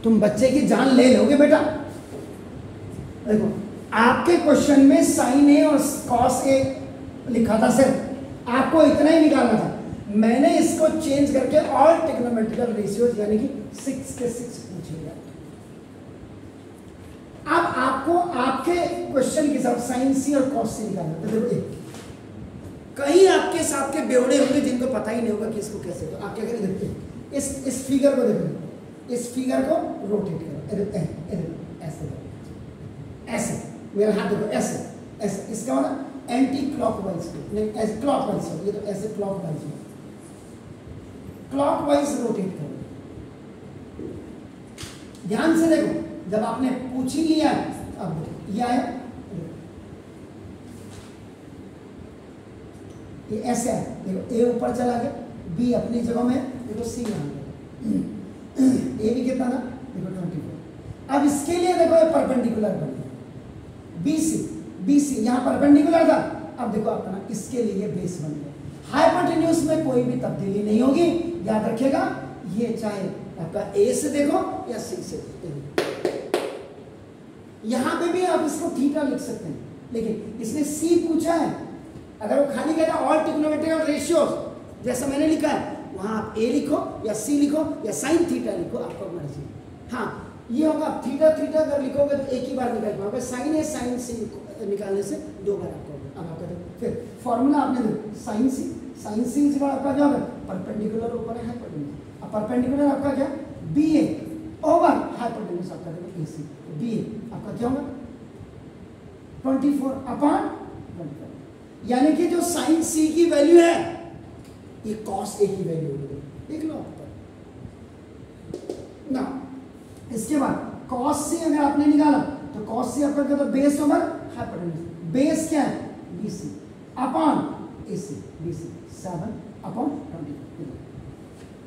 तुम बच्चे की जान ले लोगे बेटा। देखो आपके क्वेश्चन में साइन ए और कॉस ए लिखा था सर, आपको इतना ही निकालना था। मैंने इसको चेंज करके ऑल ट्रिग्नोमेट्रिकल रेशियोज यानी कि 6 के 6 पूछ लिया। अब आपको आपके क्वेश्चन के साथ साइन सी और कॉस सी निकालना था। देखो कहीं आपके साथ के बेवड़े होंगे जिनको पता ही नहीं होगा कि इसको कैसे, तो आप क्या करें, देखते हैं इस फिगर को देखो, इस फिगर को रोटेट करो, ऐसे ऐसे, मेरा हाथ देखो ऐसे ऐसे, इसका मतलब एंटी क्लॉकवाइज, नहीं ऐसे क्लॉकवाइज हो, ये तो ऐसे क्लॉकवाइज हो, क्लॉकवाइज रोटेट करो। ध्यान से देखो, जब आपने पूछ ही लिया अब ये आया, ये ऐसे है, देखो ए ऊपर चला गया, बी अपनी जगह में, देखो सी यहाँ गया, ए भी कितना था, देखो 24। अब इसके लिए देखो ये परपेंडिकुलर बन गया, बी सी यहाँ परपेंडिकुलर था, अब देखो अपना इसके लिए बेस बन गया। हाइपोटेन्यूज में कोई भी तब्दीली नहीं होगी, याद रखिएगा, ये चाहे आपका ए से देखो या सी से देखो। यहां पे भी आप इसको थीटा लिख सकते हैं, लेकिन इसने सी पूछा है, अगर वो खाली कहता ऑल ट्रिग्नोमेट्रिकल रेशियोज जैसा मैंने लिखा है, वहां आप ए लिखो या सी लिखो या साइन थीटा लिखो, आपका मर्जी। हाँ ये होगा, थीटा थीटा अगर लिखोगे तो एक ही बार निकल पाओगे, साइन ए साइन सी निकालने से 2 बार आपको। अब आपका देखो फिर फॉर्मूला आपने देखो, साइन सी इज आपका क्या होगा, परपेंडिकुलर ऊपर है हाइपोटेन्यूज, अब परपेंडिकुलर आपका क्या, बी ए ओवर हाइपोटेन्यूज आपका देखो ए सी, बी ए आपका क्या होगा 24/24, यानी कि जो साइन सी की वैल्यू है ये कॉस ए की वैल्यू होगी, देख लो ऊपर ना। इसके बाद कॉस सी अगर आपने निकाला तो कॉस सी आपका क्या, बेस ओवर हाइपोटेन्यूज, बेस क्या है BC अपॉन AC, BC 7/20।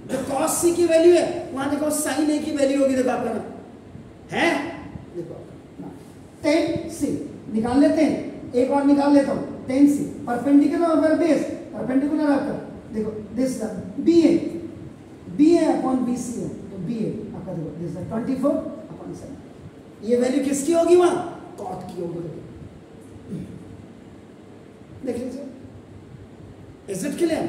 जो cos C की वैल्यू है वहां देखो sin A की वैल्यू होगी, देखो आपका ना है, देखो ना tan C निकाल लेते हैं, एक और निकाल लेता हूं, tan C perpendicular over base, perpendicular आपका देखो दिस BA अपॉन BC है, तो BA आपका देखो दिस 24/7, ये वैल्यू किसकी होगी, वहां cot की होगी, देख लीजिए। Is it clear?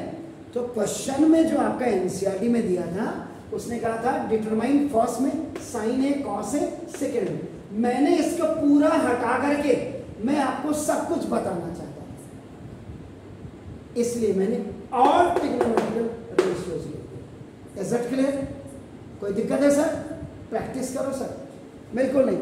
तो क्वेश्चन में जो आपका एनसीईआरटी में दिया था उसने कहा था डिटरमाइन फर्स्ट में sign A cos A, second में मैंने इसको पूरा हटा करके मैं आपको सब कुछ बताना चाहता हूं, इसलिए मैंने ऑल ट्रिग्नोमेट्रिकल रेशियोज लिखे। Is it clear? कोई दिक्कत है सर? प्रैक्टिस करो सर। बिल्कुल नहीं,